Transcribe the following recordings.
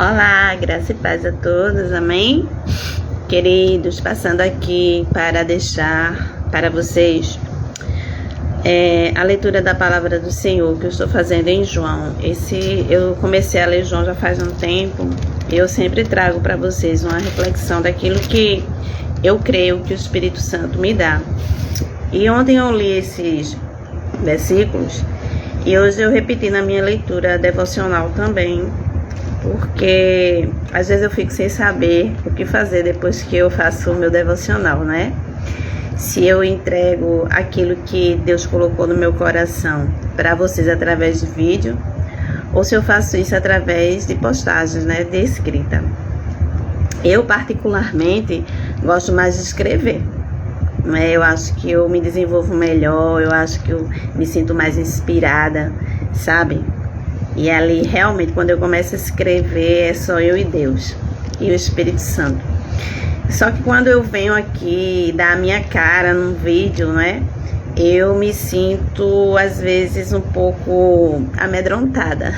Olá, graça e paz a todos, amém? Queridos, passando aqui para deixar para vocês a leitura da palavra do Senhor que eu estou fazendo em João. Eu comecei a ler João já faz um tempo e eu sempre trago para vocês uma reflexão daquilo que eu creio que o Espírito Santo me dá. E ontem eu li esses versículos e hoje eu repeti na minha leitura devocional também, porque às vezes eu fico sem saber o que fazer depois que eu faço o meu devocional, né? Se eu entrego aquilo que Deus colocou no meu coração para vocês através de vídeo, ou se eu faço isso através de postagens, né, de escrita. Eu particularmente gosto mais de escrever, né? Eu acho que eu me desenvolvo melhor, eu acho que eu me sinto mais inspirada, sabe? E ali, realmente, quando eu começo a escrever, é só eu e Deus, e o Espírito Santo. Só que quando eu venho aqui dar a minha cara num vídeo, né, eu me sinto, às vezes, um pouco amedrontada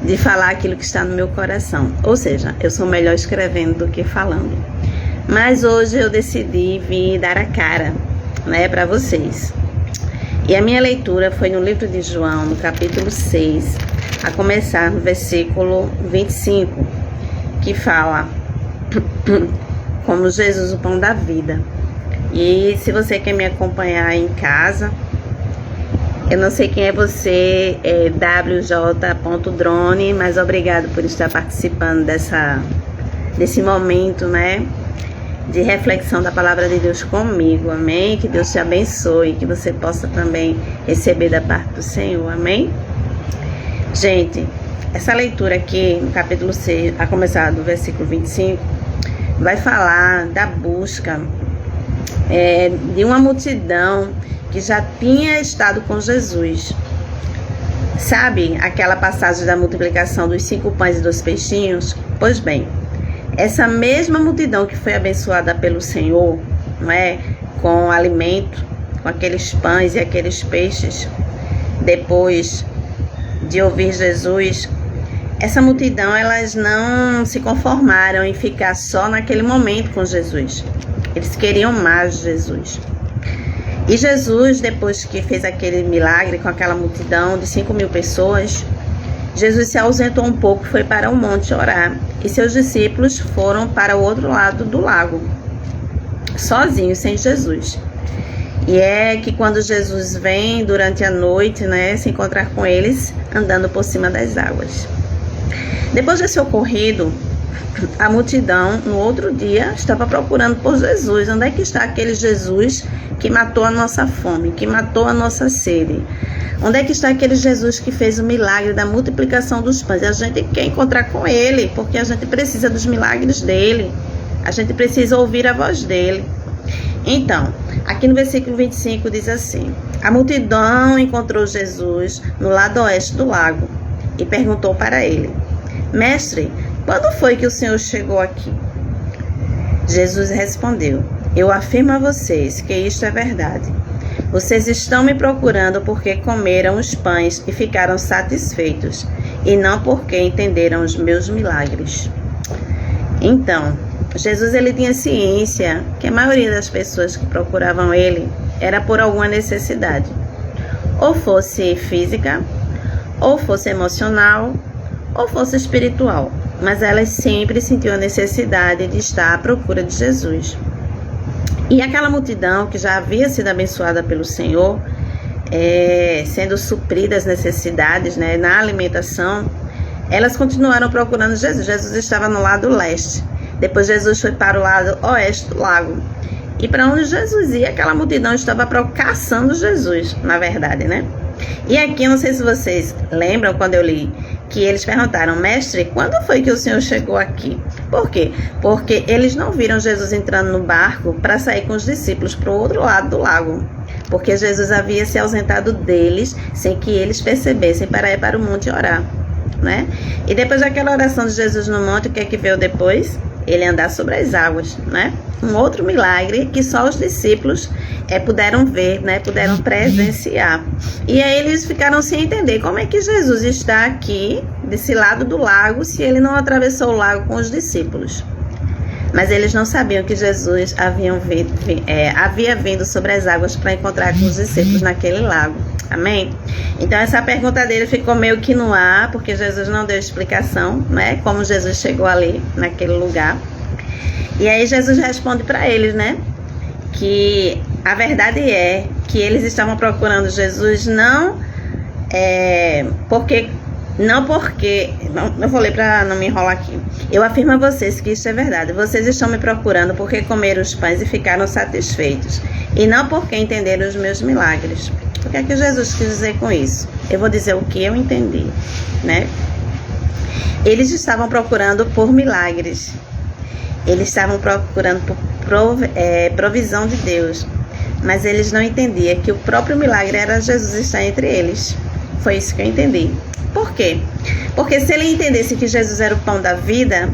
de falar aquilo que está no meu coração. Ou seja, eu sou melhor escrevendo do que falando. Mas hoje eu decidi vir dar a cara, né, para vocês. E a minha leitura foi no livro de João, no capítulo 6, a começar no versículo 25, que fala como Jesus, o pão da vida. E se você quer me acompanhar em casa, eu não sei quem é você, é wj.drone, mas obrigado por estar participando desse momento, né, de reflexão da palavra de Deus comigo, amém? Que Deus te abençoe, que você possa também receber da parte do Senhor, amém? Gente, essa leitura aqui no capítulo 6, a começar do versículo 25, vai falar da busca de uma multidão que já tinha estado com Jesus. Sabe aquela passagem da multiplicação dos 5 pães e 2 peixinhos? Pois bem, essa mesma multidão que foi abençoada pelo Senhor, não é, com alimento, com aqueles pães e aqueles peixes, depois de ouvir Jesus, essa multidão, elas não se conformaram em ficar só naquele momento com Jesus. Eles queriam mais de Jesus. E Jesus, depois que fez aquele milagre com aquela multidão de 5.000 pessoas, Jesus se ausentou um pouco, foi para o monte orar, e seus discípulos foram para o outro lado do lago, sozinhos, sem Jesus. E é que quando Jesus vem durante a noite, né, se encontrar com eles, andando por cima das águas. Depois desse ocorrido, a multidão, no outro dia, estava procurando por Jesus. Onde é que está aquele Jesus que matou a nossa fome, que matou a nossa sede? Onde é que está aquele Jesus que fez o milagre da multiplicação dos pães? A gente quer encontrar com ele, porque a gente precisa dos milagres dele. A gente precisa ouvir a voz dele. Então, aqui no versículo 25 diz assim: a multidão encontrou Jesus no lado oeste do lago e perguntou para ele: Mestre, quando foi que o Senhor chegou aqui? Jesus respondeu: eu afirmo a vocês que isto é verdade. Vocês estão me procurando porque comeram os pães e ficaram satisfeitos, e não porque entenderam os meus milagres. Então, Jesus, ele tinha ciência que a maioria das pessoas que procuravam ele era por alguma necessidade, ou fosse física, ou fosse emocional, ou fosse espiritual, mas elas sempre sentiam a necessidade de estar à procura de Jesus. E aquela multidão que já havia sido abençoada pelo Senhor, sendo supridas as necessidades, né, na alimentação, elas continuaram procurando Jesus. Jesus estava no lado leste, depois Jesus foi para o lado oeste do lago. E para onde Jesus ia, aquela multidão estava caçando Jesus, na verdade, né? E aqui, não sei se vocês lembram quando eu li, que eles perguntaram: mestre, quando foi que o Senhor chegou aqui? Por quê? Porque eles não viram Jesus entrando no barco para sair com os discípulos para o outro lado do lago, porque Jesus havia se ausentado deles sem que eles percebessem para ir para o monte orar, né? E depois daquela oração de Jesus no monte, o que é que veio depois? Ele andar sobre as águas, né? Um outro milagre que só os discípulos puderam ver, né? Puderam presenciar. E aí eles ficaram sem entender como é que Jesus está aqui desse lado do lago se ele não atravessou o lago com os discípulos. Mas eles não sabiam que Jesus havia vindo sobre as águas para encontrar com os discípulos naquele lago. Amém? Então essa pergunta dele ficou meio que no ar, porque Jesus não deu explicação, né? Como Jesus chegou ali, naquele lugar. E aí Jesus responde para eles, né? Que a verdade é que eles estavam procurando Jesus porque eu vou ler para não me enrolar aqui. Eu afirmo a vocês que isso é verdade. Vocês estão me procurando porque comeram os pães e ficaram satisfeitos, e não porque entenderam os meus milagres. O que é que Jesus quis dizer com isso? Eu vou dizer o que eu entendi, né? Eles estavam procurando por milagres. Eles estavam procurando por provisão de Deus. Mas eles não entendiam que o próprio milagre era Jesus estar entre eles. Foi isso que eu entendi. Por quê? Porque se ele entendesse que Jesus era o pão da vida,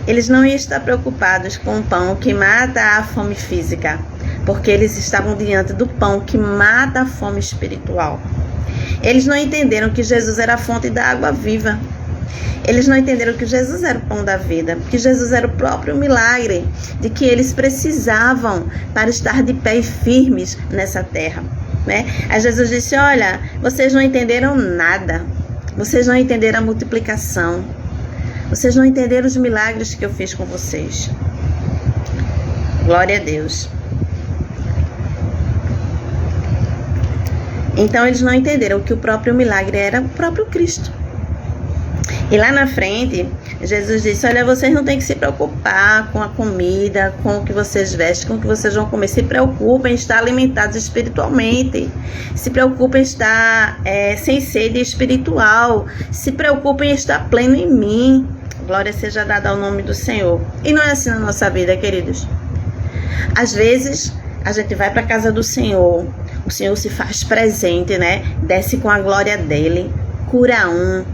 eles não iam estar preocupados com o pão que mata a fome física, porque eles estavam diante do pão que mata a fome espiritual. Eles não entenderam que Jesus era a fonte da água viva. Eles não entenderam que Jesus era o pão da vida, que Jesus era o próprio milagre de que eles precisavam para estar de pé e firmes nessa terra, né? Aí Jesus disse: olha, vocês não entenderam nada. Vocês não entenderam a multiplicação. Vocês não entenderam os milagres que eu fiz com vocês. Glória a Deus. Então eles não entenderam que o próprio milagre era o próprio Cristo. E lá na frente, Jesus disse: olha, vocês não têm que se preocupar com a comida, com o que vocês vestem, com o que vocês vão comer. Se preocupem em estar alimentados espiritualmente. Se preocupem em estar sem sede espiritual. Se preocupem em estar pleno em mim. Glória seja dada ao nome do Senhor. E não é assim na nossa vida, queridos. Às vezes, a gente vai para a casa do Senhor. O Senhor se faz presente, né? Desce com a glória dele. Cura um.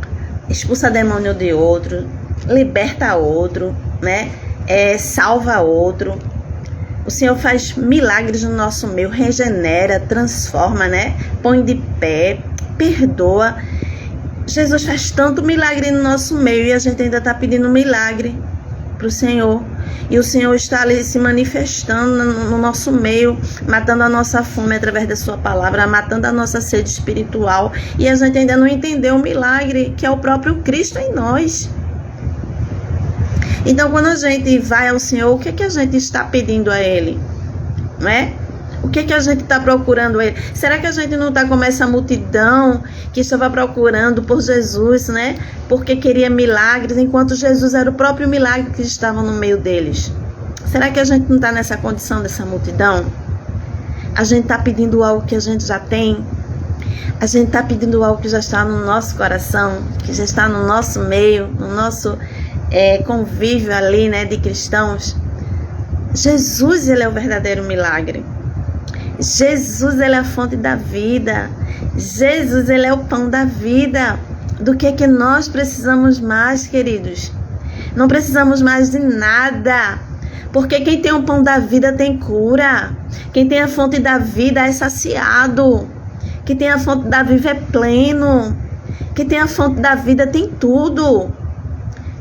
Expulsa demônio de outro, liberta outro, né? Salva outro. O Senhor faz milagres no nosso meio, regenera, transforma, né? Põe de pé, perdoa. Jesus faz tanto milagre no nosso meio e a gente ainda está pedindo milagre para o Senhor. E o Senhor está ali se manifestando no nosso meio, matando a nossa fome através da sua palavra, matando a nossa sede espiritual. E a gente ainda não entendeu o milagre que é o próprio Cristo em nós. Então, quando a gente vai ao Senhor, o que é que a gente está pedindo a Ele? Não é? O que é que a gente está procurando a Ele? Será que a gente não está como essa multidão que estava procurando por Jesus, né? Porque queria milagres, enquanto Jesus era o próprio milagre que estava no meio deles. Será que a gente não está nessa condição dessa multidão? A gente está pedindo algo que a gente já tem? A gente está pedindo algo que já está no nosso coração, que já está no nosso meio, no nosso convívio ali, né, de cristãos? Jesus, Ele é o verdadeiro milagre. Jesus, Ele é a fonte da vida. Jesus, Ele é o pão da vida. Do que nós precisamos mais, queridos? Não precisamos mais de nada. Porque quem tem o pão da vida tem cura. Quem tem a fonte da vida é saciado. Quem tem a fonte da vida é pleno. Quem tem a fonte da vida tem tudo.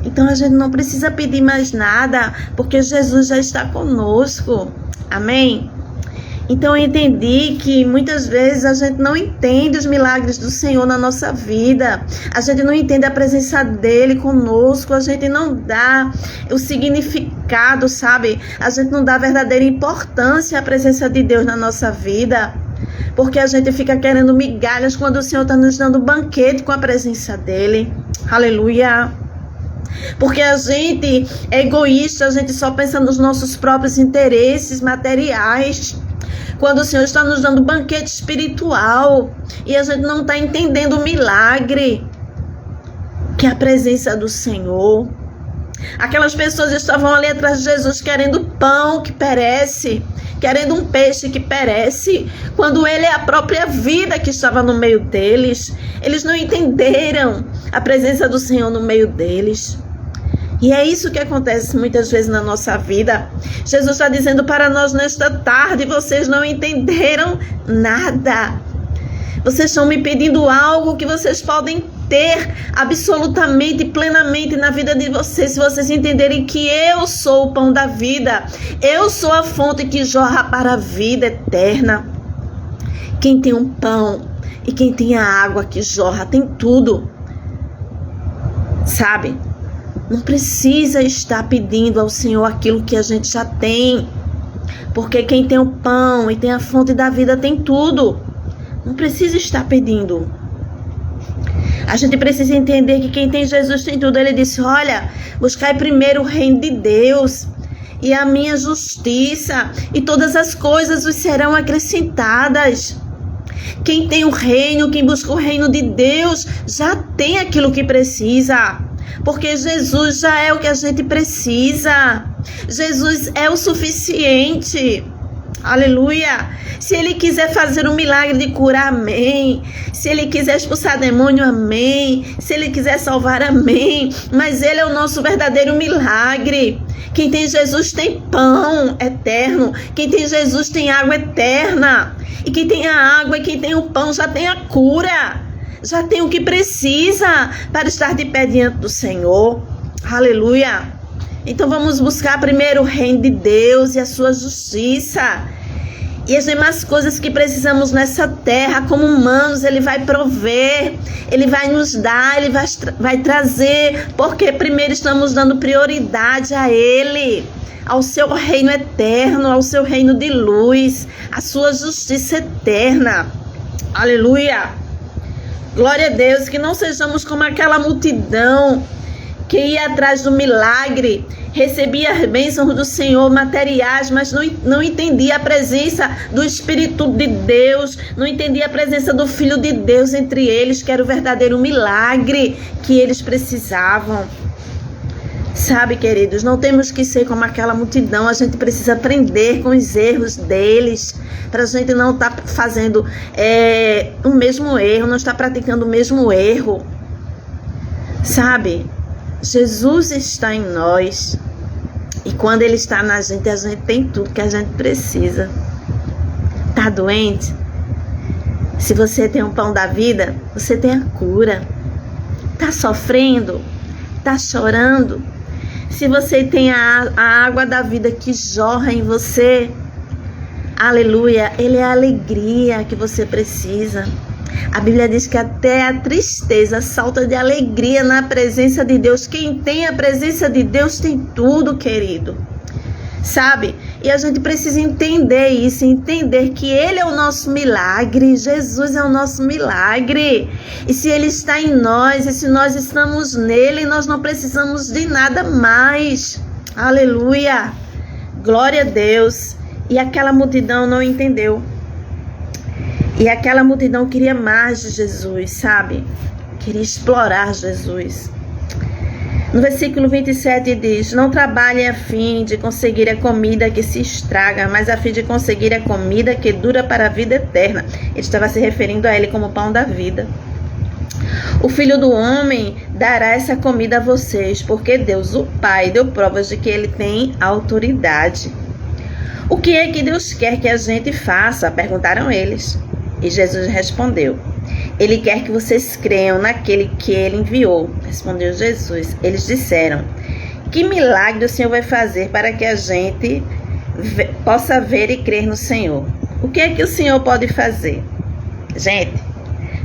Então a gente não precisa pedir mais nada, porque Jesus já está conosco. Amém? Então eu entendi que muitas vezes a gente não entende os milagres do Senhor na nossa vida. A gente não entende a presença dele conosco. A gente não dá o significado, sabe? A gente não dá a verdadeira importância à presença de Deus na nossa vida. Porque a gente fica querendo migalhas quando o Senhor está nos dando banquete com a presença dele. Aleluia! Porque a gente é egoísta, a gente só pensa nos nossos próprios interesses materiais. Quando o Senhor está nos dando banquete espiritual e a gente não está entendendo o milagre que é a presença do Senhor. Aquelas pessoas estavam ali atrás de Jesus querendo pão que perece, querendo um peixe que perece, quando Ele é a própria vida que estava no meio deles. Eles não entenderam a presença do Senhor no meio deles. E é isso que acontece muitas vezes na nossa vida. Jesus está dizendo para nós nesta tarde: vocês não entenderam nada. Vocês estão me pedindo algo que vocês podem ter absolutamente, plenamente na vida de vocês, se vocês entenderem que eu sou o pão da vida, eu sou a fonte que jorra para a vida eterna. Quem tem um pão e quem tem a água que jorra, tem tudo. Sabe? Não precisa estar pedindo ao Senhor aquilo que a gente já tem. Porque quem tem o pão e tem a fonte da vida tem tudo. Não precisa estar pedindo. A gente precisa entender que quem tem Jesus tem tudo. Ele disse, olha, buscai primeiro o reino de Deus e a minha justiça, e todas as coisas vos serão acrescentadas. Quem tem o reino, quem busca o reino de Deus, já tem aquilo que precisa. Porque Jesus já é o que a gente precisa. Jesus é o suficiente. Aleluia. Se Ele quiser fazer um milagre de curar, amém. Se Ele quiser expulsar demônio, amém. Se Ele quiser salvar, amém. Mas Ele é o nosso verdadeiro milagre. Quem tem Jesus tem pão eterno. Quem tem Jesus tem água eterna. E quem tem a água e quem tem o pão já tem a cura. Já tem o que precisa para estar de pé diante do Senhor. Aleluia. Então vamos buscar primeiro o reino de Deus e a sua justiça. E as demais coisas que precisamos nessa terra, como humanos, Ele vai prover. Ele vai nos dar, Ele vai trazer. Porque primeiro estamos dando prioridade a Ele, ao seu reino eterno, ao seu reino de luz, à sua justiça eterna. Aleluia. Glória a Deus, que não sejamos como aquela multidão que ia atrás do milagre, recebia as bênçãos do Senhor materiais, mas não entendia a presença do Espírito de Deus, não entendia a presença do Filho de Deus entre eles, que era o verdadeiro milagre que eles precisavam. Sabe, queridos, não temos que ser como aquela multidão, a gente precisa aprender com os erros deles, para a gente não estar fazendo o mesmo erro, não estar praticando o mesmo erro. Sabe, Jesus está em nós, e quando Ele está na gente, a gente tem tudo que a gente precisa. Está doente? Se você tem um pão da vida, você tem a cura. Está sofrendo? Está chorando? Se você tem a água da vida que jorra em você, aleluia, Ele é a alegria que você precisa. A Bíblia diz que até a tristeza salta de alegria na presença de Deus. Quem tem a presença de Deus tem tudo, querido. Sabe? E a gente precisa entender isso, entender que Ele é o nosso milagre, Jesus é o nosso milagre. E se Ele está em nós, e se nós estamos nele, nós não precisamos de nada mais. Aleluia! Glória a Deus! E aquela multidão não entendeu. E aquela multidão queria mais de Jesus, sabe? Queria explorar Jesus. No versículo 27 diz, não trabalhem a fim de conseguir a comida que se estraga, mas a fim de conseguir a comida que dura para a vida eterna. Ele estava se referindo a Ele como pão da vida. O Filho do Homem dará essa comida a vocês, porque Deus, o Pai, deu provas de que Ele tem autoridade. O que é que Deus quer que a gente faça? Perguntaram eles. E Jesus respondeu, Ele quer que vocês creiam naquele que Ele enviou. Respondeu Jesus. Eles disseram, que milagre o Senhor vai fazer para que a gente possa ver e crer no Senhor? O que é que o Senhor pode fazer? Gente,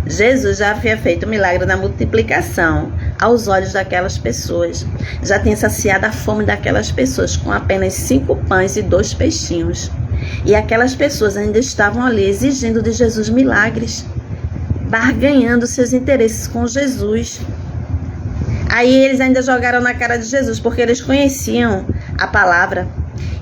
Jesus já havia feito o milagre da multiplicação aos olhos daquelas pessoas. Já tinha saciado a fome daquelas pessoas com apenas 5 pães e 2 peixinhos. E aquelas pessoas ainda estavam ali exigindo de Jesus milagres, barganhando seus interesses com Jesus. Aí eles ainda jogaram na cara de Jesus, porque eles conheciam a palavra.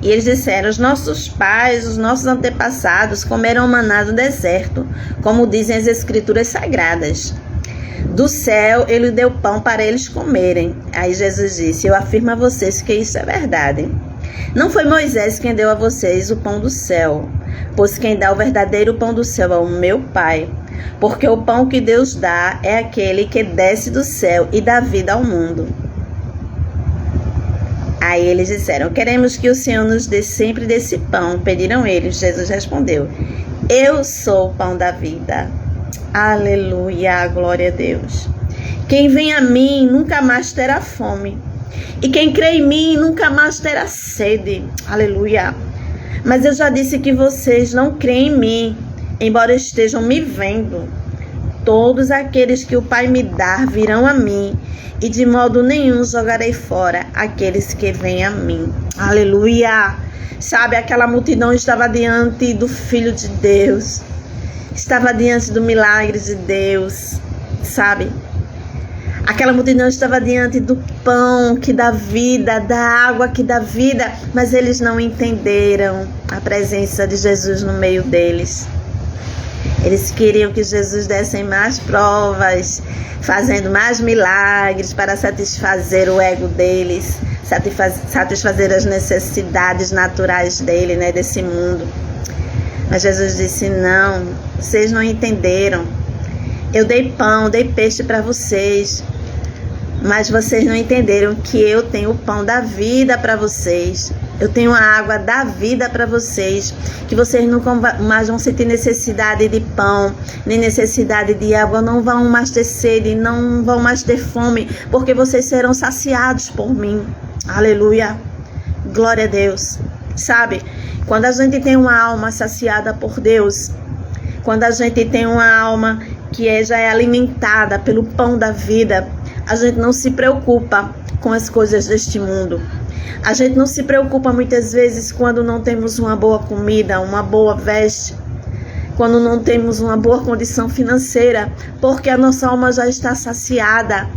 E eles disseram, os nossos pais, os nossos antepassados comeram maná do deserto, como dizem as escrituras sagradas. Do céu ele deu pão para eles comerem. Aí Jesus disse, eu afirmo a vocês que isso é verdade. Não foi Moisés quem deu a vocês o pão do céu, pois quem dá o verdadeiro pão do céu é o meu Pai. Porque o pão que Deus dá é aquele que desce do céu e dá vida ao mundo. Aí eles disseram, queremos que o Senhor nos dê sempre desse pão. Pediram eles. Jesus respondeu, eu sou o pão da vida. Aleluia, glória a Deus. Quem vem a mim nunca mais terá fome. E quem crê em mim nunca mais terá sede. Aleluia. Mas eu já disse que vocês não creem em mim, embora estejam me vendo. Todos aqueles que o Pai me dar virão a mim, e de modo nenhum jogarei fora aqueles que vêm a mim. Aleluia! Sabe, aquela multidão estava diante do Filho de Deus, estava diante do milagre de Deus, sabe? Aquela multidão estava diante do pão que dá vida, da água que dá vida, mas eles não entenderam a presença de Jesus no meio deles. Eles queriam que Jesus desse mais provas, fazendo mais milagres para satisfazer o ego deles, satisfazer as necessidades naturais dele, né, desse mundo. Mas Jesus disse: não, vocês não entenderam. Eu dei pão, dei peixe para vocês, mas vocês não entenderam que eu tenho o pão da vida para vocês. Eu tenho a água da vida para vocês, que vocês nunca mais vão sentir necessidade de pão, nem necessidade de água, não vão mais ter sede, não vão mais ter fome, porque vocês serão saciados por mim. Aleluia, glória a Deus. Sabe, quando a gente tem uma alma saciada por Deus, quando a gente tem uma alma que já é alimentada pelo pão da vida, a gente não se preocupa com as coisas deste mundo. A gente não se preocupa muitas vezes quando não temos uma boa comida, uma boa veste, quando não temos uma boa condição financeira, porque a nossa alma já está saciada,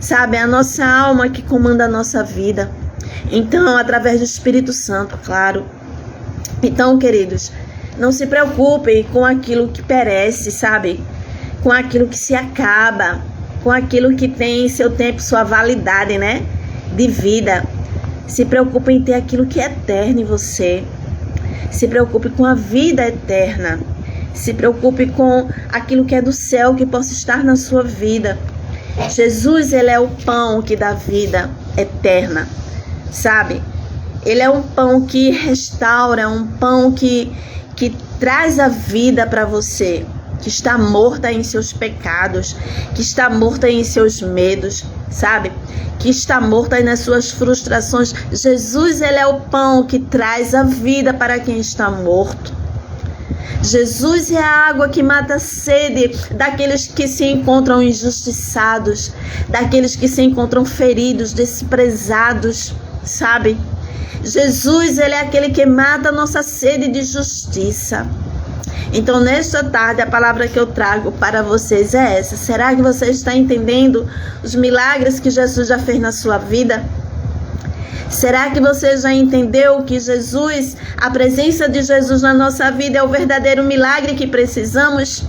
sabe? É a nossa alma que comanda a nossa vida. Então, através do Espírito Santo, claro. Então, queridos, não se preocupem com aquilo que perece, sabe? Com aquilo que se acaba, com aquilo que tem seu tempo, sua validade, né? De vida. Se preocupe em ter aquilo que é eterno em você. Se preocupe com a vida eterna. Se preocupe com aquilo que é do céu, que possa estar na sua vida. Jesus, ele é o pão que dá vida eterna, sabe? Ele é um pão que restaura, um pão que traz a vida para você, que está morta em seus pecados, que está morta em seus medos, sabe? Que está morta nas suas frustrações. Jesus, ele é o pão que traz a vida para quem está morto. Jesus é a água que mata a sede daqueles que se encontram injustiçados, daqueles que se encontram feridos, desprezados, sabe? Jesus, ele é aquele que mata a nossa sede de justiça. Então, nesta tarde, a palavra que eu trago para vocês é essa. Será que você está entendendo os milagres que Jesus já fez na sua vida? Será que você já entendeu que Jesus, a presença de Jesus na nossa vida é o verdadeiro milagre que precisamos?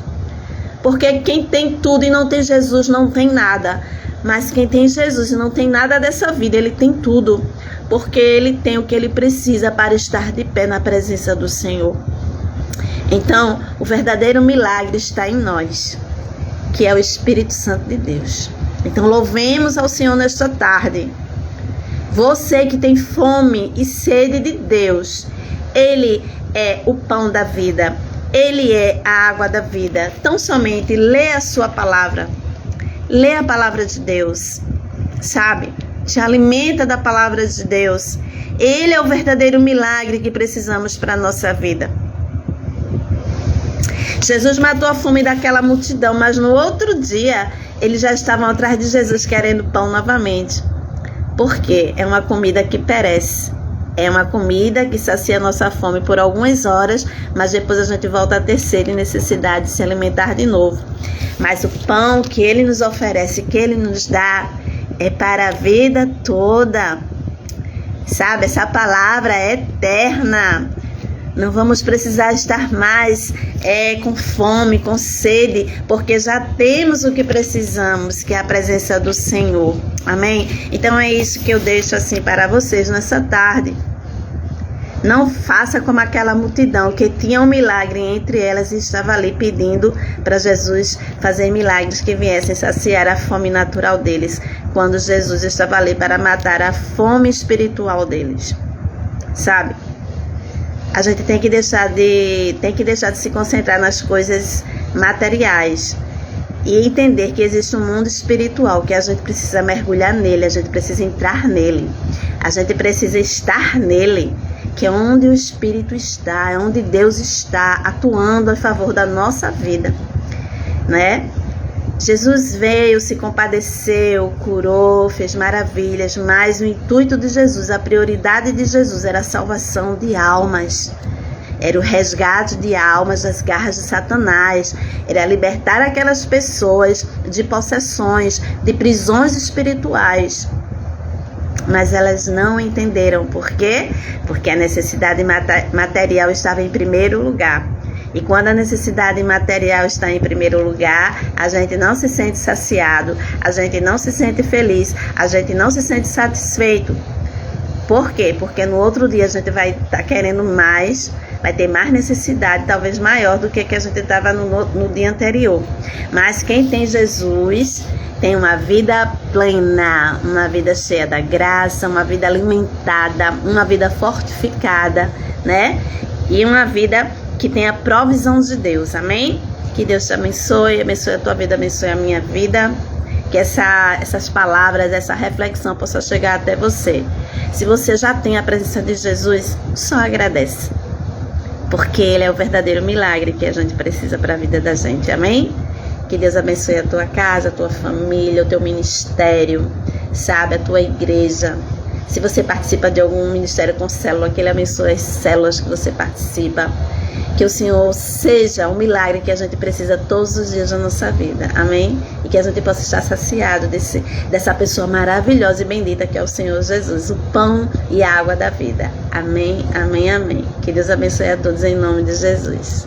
Porque quem tem tudo e não tem Jesus não tem nada. Mas quem tem Jesus e não tem nada dessa vida, ele tem tudo. Porque ele tem o que ele precisa para estar de pé na presença do Senhor. Então, o verdadeiro milagre está em nós, que é o Espírito Santo de Deus. Então, louvemos ao Senhor nesta tarde. Você que tem fome e sede de Deus, Ele é o pão da vida, Ele é a água da vida. Então, somente lê a sua palavra, lê a palavra de Deus, sabe? Te alimenta da palavra de Deus. Ele é o verdadeiro milagre que precisamos para a nossa vida. Jesus matou a fome daquela multidão, mas no outro dia, eles já estavam atrás de Jesus querendo pão novamente. Porque é uma comida que perece. É uma comida que sacia a nossa fome por algumas horas, mas depois a gente volta a ter sede e necessidade de se alimentar de novo. Mas o pão que Ele nos oferece, que Ele nos dá, é para a vida toda. Sabe, essa palavra é eterna. Não vamos precisar estar mais com fome, com sede, porque já temos o que precisamos, que é a presença do Senhor. Amém? Então é isso que eu deixo assim para vocês nessa tarde. Não faça como aquela multidão que tinha um milagre entre elas e estava ali pedindo para Jesus fazer milagres que viessem saciar a fome natural deles, quando Jesus estava ali para matar a fome espiritual deles. Sabe? A gente tem que deixar de se concentrar nas coisas materiais e entender que existe um mundo espiritual, que a gente precisa mergulhar nele, a gente precisa entrar nele, a gente precisa estar nele, que é onde o Espírito está, é onde Deus está atuando a favor da nossa vida, né? Jesus veio, se compadeceu, curou, fez maravilhas, mas o intuito de Jesus, a prioridade de Jesus era a salvação de almas, era o resgate de almas das garras de Satanás, era libertar aquelas pessoas de possessões, de prisões espirituais. Mas elas não entenderam. Por quê? Porque a necessidade material estava em primeiro lugar. E quando a necessidade material está em primeiro lugar, a gente não se sente saciado, a gente não se sente feliz, a gente não se sente satisfeito. Por quê? Porque no outro dia a gente vai estar querendo mais, vai ter mais necessidade, talvez maior do que a gente estava no dia anterior. Mas quem tem Jesus tem uma vida plena, uma vida cheia da graça, uma vida alimentada, uma vida fortificada, né? E uma vida que tem a provisão de Deus, amém? Que Deus te abençoe a tua vida, abençoe a minha vida. Que essas palavras, essa reflexão possa chegar até você. Se você já tem a presença de Jesus, só agradece. Porque Ele é o verdadeiro milagre que a gente precisa para a vida da gente, amém? Que Deus abençoe a tua casa, a tua família, o teu ministério, sabe, a tua igreja. Se você participa de algum ministério com célula, que Ele abençoe as células que você participa. Que o Senhor seja o milagre que a gente precisa todos os dias da nossa vida, amém? E que a gente possa estar saciado dessa pessoa maravilhosa e bendita que é o Senhor Jesus, o pão e a água da vida, amém, amém, amém. Que Deus abençoe a todos em nome de Jesus.